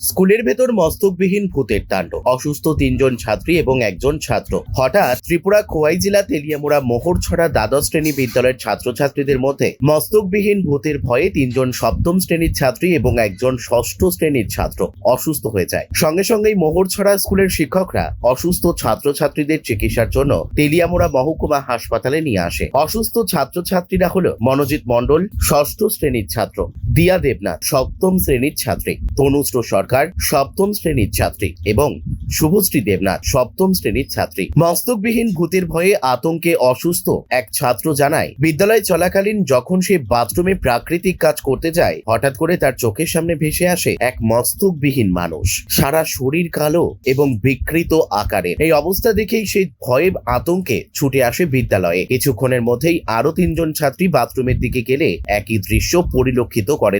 স্কুলের ভেতর মস্তকবিহীন ভূতের তাণ্ডব, অসুস্থ 3 জন ছাত্রী এবং 1 জন ছাত্র। হঠাৎ ত্রিপুরা খোয়াই জেলা তেলিয়ামুড়া মোহরছড়া দ্বাদশ শ্রেণী বিদ্যালয়ের ছাত্রছাত্রীদের মধ্যে মস্তকবিহীন ভূতের ভয়ে 3 জন সপ্তম শ্রেণীর ছাত্রী এবং 1 জন ষষ্ঠ শ্রেণীর ছাত্র অসুস্থ হয়ে যায়। সঙ্গে সঙ্গেই মোহরছড়া স্কুলের শিক্ষকরা অসুস্থ ছাত্রছাত্রীদের চিকিৎসার জন্য তেলিয়ামুড়া মহকুমা হাসপাতালে নিয়ে আসে। অসুস্থ ছাত্রছাত্রীরা হলো মনোজিৎ মণ্ডল, ষষ্ঠ শ্রেণীর ছাত্র; দিয়া দেবনাথ, সপ্তম শ্রেণীর ছাত্রী; তনুশ্র সরকার, সপ্তম শ্রেণীর ছাত্রী এবং শুভশ্রী দেবনাথ, সপ্তম শ্রেণীর ছাত্রী। মস্তকবিহীন ভূতের ভয়ে আতঙ্কে অসুস্থ এক ছাত্র জানায়, বিদ্যালয় চলাকালীন যখন সে বাথরুমে প্রাকৃতিক কাজ করতে যায়, হঠাৎ করে তার চোখের সামনে ভেসে আসে এক মস্তকবিহীন মানুষ, সারা শরীর কালো এবং বিকৃত আকারের। এই অবস্থা দেখেই সে ভয়ে আতঙ্কে ছুটে আসে বিদ্যালয়ে। কিছুক্ষণের মধ্যেই আরো 3 জন ছাত্রী বাথরুমের দিকে গেলে একই দৃশ্য পরিলক্ষিত করে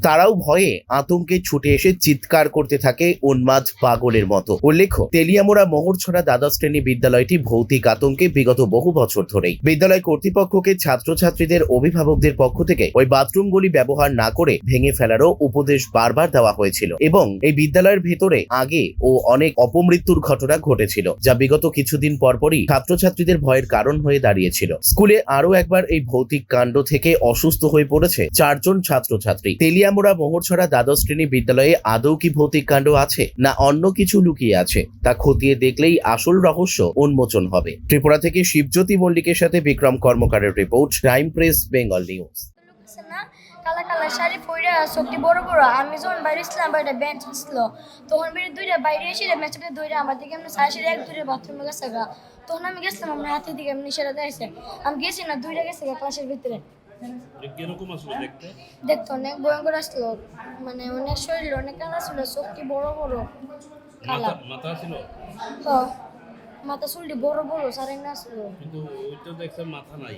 তারাও ভয়ে আতঙ্কে ছুটে এসে চিৎকার করতে থাকে উন্মাদ পাগলের মতো। উল্লেখ্য, তেলিয়ামুড়া মোহরছড়া দ্বাদশ শ্রেণী বিদ্যালয়টি ভৌতিক আতঙ্কে বিগত বহু বছর ধরেই। বিদ্যালয় কর্তৃপক্ষকে ছাত্রছাত্রীদের অভিভাবকদের পক্ষ থেকে ওই বাথরুমগুলি ব্যবহার না করে ভেঙে ফেলারও উপদেশ বারবার দেওয়া হয়েছিল এবং এই বিদ্যালয়ের ভেতরে আগে ও অনেক অপমৃত্যুর ঘটনা ঘটেছিল, যা বিগত কিছুদিন পরপরই ছাত্রছাত্রীদের ভয়ের কারণ হয়ে দাঁড়িয়েছিল। স্কুলে আরো একবার এই ভৌতিক কাণ্ড থেকে অসুস্থ হয়ে পড়েছে 4 জন ছাত্রছাত্রী। তেলিয়ামুড়া মোহরছড়া দ্বাদশ শ্রেণী বিদ্যালয়ে আদৌ কি ভৌতিক কাণ্ড আছে না অন্য কিছু লুকিয়ে আছে, তা খতিয়ে দেখলেই আসল রহস্য উন্মোচন হবে। ত্রিপুরা থেকে শিবজ্যোতি মল্লিকের সাথে বিক্রম কর্মকারের report, time press Bengal news. কালা কালা শাড়ি পরে চোখটি বড় বড়। আমি যখন বাইরে ছিলাম বাইরে বেঞ্চ ছিল, তখন বেরিয়ে দুইটা বাইরে এসে মেচটা দৌড়ে আমার দিকে এমনি সাড়ে সাড়ে এক দূরে বাথরুমে গেছে গা। তখন আমি গেছিলাম আমার হাতের দিকে এমনি সেটা দেখছে। আমি গেছি না, দূরে গেছে গা ক্লাসের ভিতরে। দেখতো অনেক ভয়ঙ্কর আসলো, মানে অনেক শরীর অনেক কালা ছিল, চোখটি বড় বড় কালা। মাথা ছিল? মাথা চুলটি বড় বড় সারে না ছিল, কিন্তু ওইটা দেখছে মাথা নাই।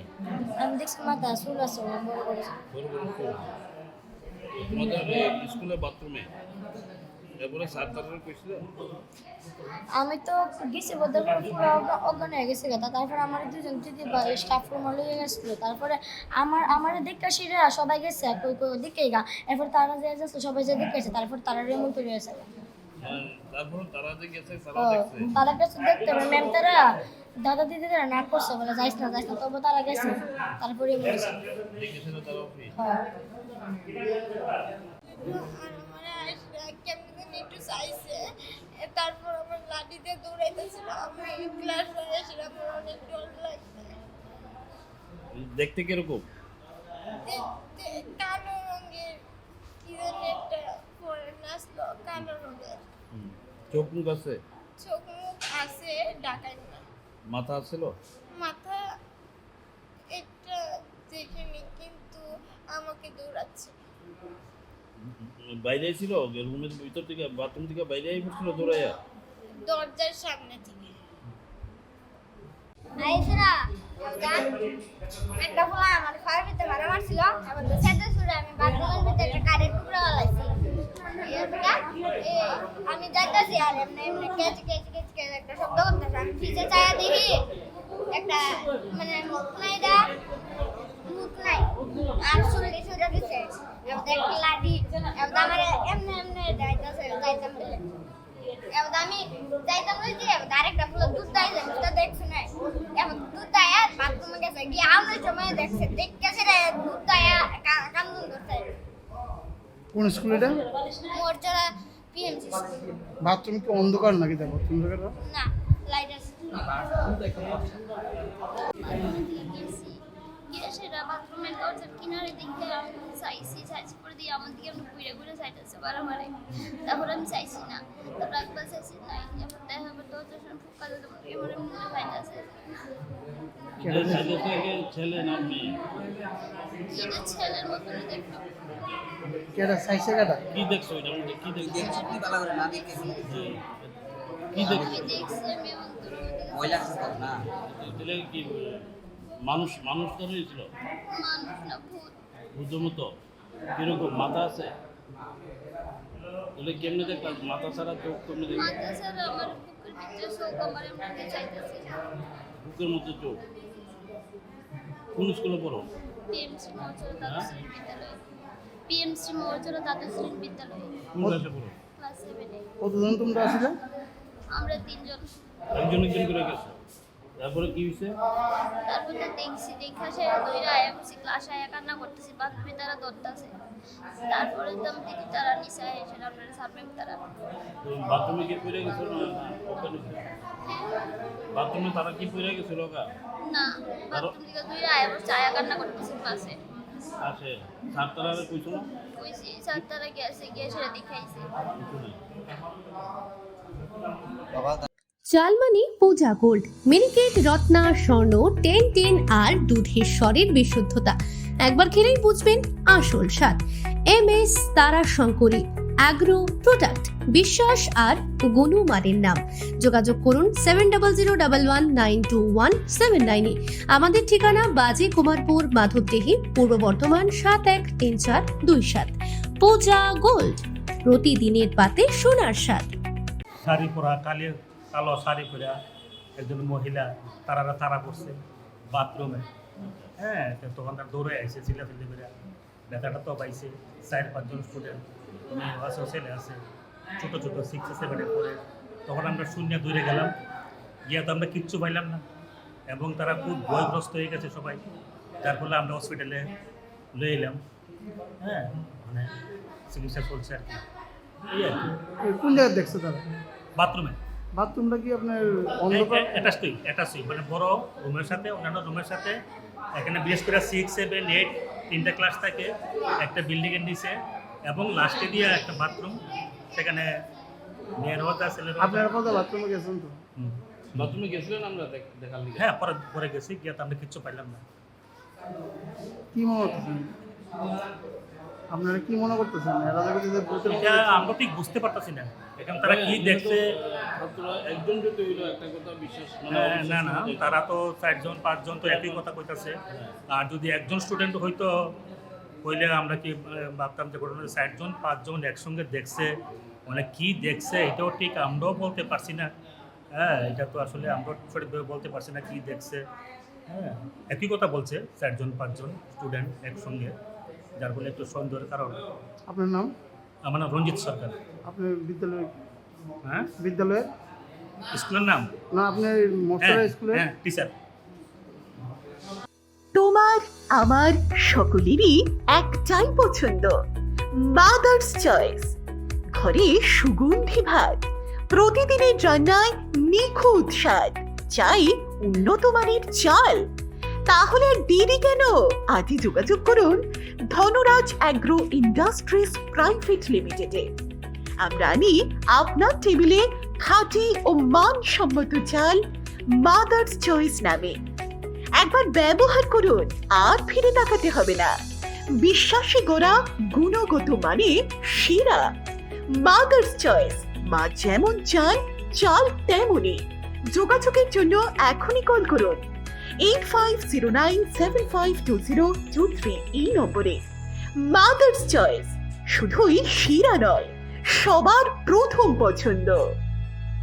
আমি দেখছি মাথা চুল আছে বড় বড় বড় বড় চুল। তোমাদের স্কুলে বাথরুমে এরপরে সার্জারি কইছিল? আমি তো গেছি বোধহয় পুরো অজ্ঞান হয়ে গেছি কথা। তারপরে আমার দুজন দিদি বা স্টাফ রুম লয়ে গেছিল। তারপরে আমার দেখতে সিরা সবাই গেছে কই দিকেই গা। এরপর তারা যে যাচ্ছে সবাই যে দেখেছে, তারপর তারা রেমন করে গেছে। তারপর তারা যে গেছে তারা দেখছে, তারা কাছে দেখতে ম্যাম তারা দাদা দিদিরা না করছে বলে যাইস না তবে তারা গেছে, তারপরে বলেছে দেখেছিল তারা অফি। একটু চাইছে, তারপর আমার লাঠিতে দৌড়াইতেছিল। আমি ক্লাস এসে আমার অনেক ডর লাগছে। দেখতে কিরকম? দেখতে কালো রঙের কি জানি একটা পরে নাচলো, কালো রঙের। চোখ মুখ আছে? চোখ মুখ আছে, ডাকাই না। মাথা ছিল? মাথা একটা দেখিনি, কিন্তু আমাকে দৌড়াচ্ছে। বাইরে ছিল রুমের ভিতর থেকে, বাথরুম থেকে বাইরে পড়ছিল দৌড়াইয়া? দরজার সামনে থেকে। আইসরা একটা ফলা আমার ফায়ার ভিতরে মারা মারছিল। এবার তো সেটা শুনে আমি বাথরুমের ভিতরে একটা কারের টুকরা লাগাইছি। আমি যাইতাছি আর এমনি এমনি কেচ কেচ কেচ কেচ একটা শব্দ করতেছে। আমি পিছে চায়া দেখি একটা মানে মুখ নাই আর চুল দিছে। এবার একটা লাঠি, এবার আমার এমনি এমনি যাইতাম বলে। এবার আমি যাইতাম বলছি, এবার আরেকটা ফুল দুধ দেয় দুধটা দেখছি নাই। এবার দুধ দেয় বাথরুমে গেছে গিয়ে আমার সময় দেখছে দেখতেছে রে দুধ দেয় কান্দন করছে। কোন স্কুল এটা? মোরচরা পিএমসি স্কুল। বাথরুম কি অন্ধকার নাকি? দেখো অন্ধকার না, লাইট আছে। সেটা বাথরুমের দরজার কিনারে দিকে আমি চাইছি করে দিয়ে আমার দিকে আমি ঘুরে চাইতেছে বারবারে। তারপর আমি চাইছি না, তারপর একবার চাইছি না, এবার দেখা আবার দরজার সামনে ফুকা দিতে এবার মনে পাইতেছে ছেলে না মেয়ে? এটা ছেলের মতনই দেখলাম। কেডা সাইসে কাটা? কি দেখছো ওইটার মধ্যে? কি দেখছো? কি আমি দেখছো? দেখছি আমি এমন দিলে কি মানুষ ধরে ছিল? মানুষ না ভূত। ভূতের মতো কিরকম? মাথা আছে? তাহলে কেমনে দেখলাম? মাথা ছাড়া চোখ কেমনে দেখলাম? মাথা ছাড়া আমার বুকের ভিতরে চোখ আমার এমনি চাইতেছে। বুকের মধ্যে চোখ। কোন স্কুলে পড়ো? পিএমসি মোহরছড়া দ্বাদশ শ্রেণী বিদ্যালয়। পিএমসি মোহরছড়া দ্বাদশ শ্রেণী বিদ্যালয়। কোন ক্লাসে পড়ো? ক্লাস 7। কতজন তোমরা আসলে? আমরা 3 জন। একজন একজন করে গেছে, তারপরে কি হয়েছে? তারপর তো দেখছি দেখা সে দুইটা আয়া করছি ক্লাস আয়া কান্না করতেছি বাথরুমে তারা ধরতেছে। তারপরে তো আমি দেখি তারা নিচে এসে আপনারা সামনে তারা তো বাথরুমে কি পড়ে গেছিল না ওখানে? বাথরুমে তারা কি পড়ে গেছিল গা? না বাথরুম থেকে দুইটা আয়া করছে আয়া কান্না করতেছে ক্লাসে। আসে স্যার তারা কইছো না? কইছি স্যার তারা গেছে গিয়ে সেটা দেখাইছে। কিছু নাই। চালমানি পূজা গোল্ড, মিনিকেট, রত্না, স্বর্ণ 10 আর দুধের স্বরের বিশুদ্ধতা। একবার খেলেই বুঝবেন আসল স্বাদ। MS তারা শঙ্করী অ্যাগ্রো প্রোডাক্ট, বিশ্বাস আর গুণমানের নাম। যোগাযোগ করুন 7001192179 আমাদের ঠিকানা বাজে কুমারপুর, মাধবদেহি, পূর্ব বর্ধমান 713427। পূজা গোল্ড, প্রতিদিনের পাতে সোনার স্বাদ। শাড়ি পরা কালো শাড়ি পরা একজন মহিলা তারা করছে বাথরুমে। হ্যাঁ, তো তখন তার দৌড়ে আসছে চিল্লাচিল্লি করে, ব্যথাটা তো পাইছে। 4-5 জন স্টুডেন্ট মেয়ে আছে, ছেলে আছে, ছোটো 6-7 পড়ে। তখন আমরা শূন্য দৌড়ে গেলাম, গিয়ে তো আমরা কিচ্ছু পাইলাম না এবং তারা খুব ভয়গ্রস্ত হয়ে গেছে সবাই। যার ফলে আমরা হসপিটালে লয়ে এলাম। হ্যাঁ, মানে চিকিৎসা চলছে আর কি। এই আর কি। কোন জায়গায় দেখছো তারা? বাথরুমে। বাথরুমটা কি আপনার অন্ধকার? অ্যাটাচই মানে বড় রুমের সাথে অন্যান্য রুমের সাথে। এখানে বিশেষ করে 6, 7, 8 3টা ক্লাস থাকে একটা বিল্ডিংয়ের নিচে, এবং লাস্টে দিয়ে একটা বাথরুম, সেখানে মেয়ের হতা ছেলের। আপনারা কত বাথরুমে গেছেন তো? বাথরুমে গেছিলেন আমরা দেখার লিগে? হ্যাঁ, পরে গেছি, গিয়ে তো আমরা কিচ্ছু পাইলাম না। কি মনে করতেছেন আপনারা, কি মনে করতেছেন এরা যে ভূতের? এটা আমরা ঠিক বুঝতে পারতেছি না এখন তারা কি দেখছে। ছাত্ররা একজন যদি হইলো একটা কথা বিশ্বাস না, তারা তো 4-5 জন তো একই কথা কইতাছে। আর যদি একজন স্টুডেন্ট হইতো হইলে আমরা কি ভাবতাম যে ঘটনা 4-5 জন একসঙ্গে দেখছে, মানে কি দেখছে এটাও ঠিক আমরাও বলতে পারছি না। হ্যাঁ, এটা তো আসলে আমরা সঠিকভাবে বলতে পারছি না কি দেখছে। হ্যাঁ, একই কথা বলছে 4-5 জন স্টুডেন্ট একসঙ্গে, যার ফলে একটু সন্দেহের কারণ। আপনার নাম? আমার নাম রঞ্জিত সরকার। আপনার বিদ্যালয়? হ্যাঁ, বিদ্যালয়ের স্কুলের নাম? না, আপনার মশলা স্কুলে? হ্যাঁ, টিচার। তোমার আমার সকলেরই একটাই পছন্দ, মাদার্স চয়েস। ঘরে সুগন্ধি ভাত, প্রতিদিনের রান্নায় নিখুঁত স্বাদ, চাই উন্নত মানের চাল। তাহলে আর দেরি কেন? আজই যোগাযোগ করুন ধনরাজ অ্যাগ্রো ইন্ডাস্ট্রিজ প্রাইভেট লিমিটেডে। আমরা আনি আপনার টেবিলে খাঁটি ও মানসম্মত চাল মাদার্স চয়েস নামে। একবার ব্যবহার করুন, আর ফিরে তাকাতে হবে না। বিশ্বাসে গড়া গুণগত মানে সেরা মাদার্স চয়েস। মা যেমন চান, চাল তেমনই। যোগাযোগের জন্য এখনই কল করুন 8509752023 এই নম্বরে। মাদার্স চয়েস শুধুই সেরা নয়, সবার প্রথম পছন্দ।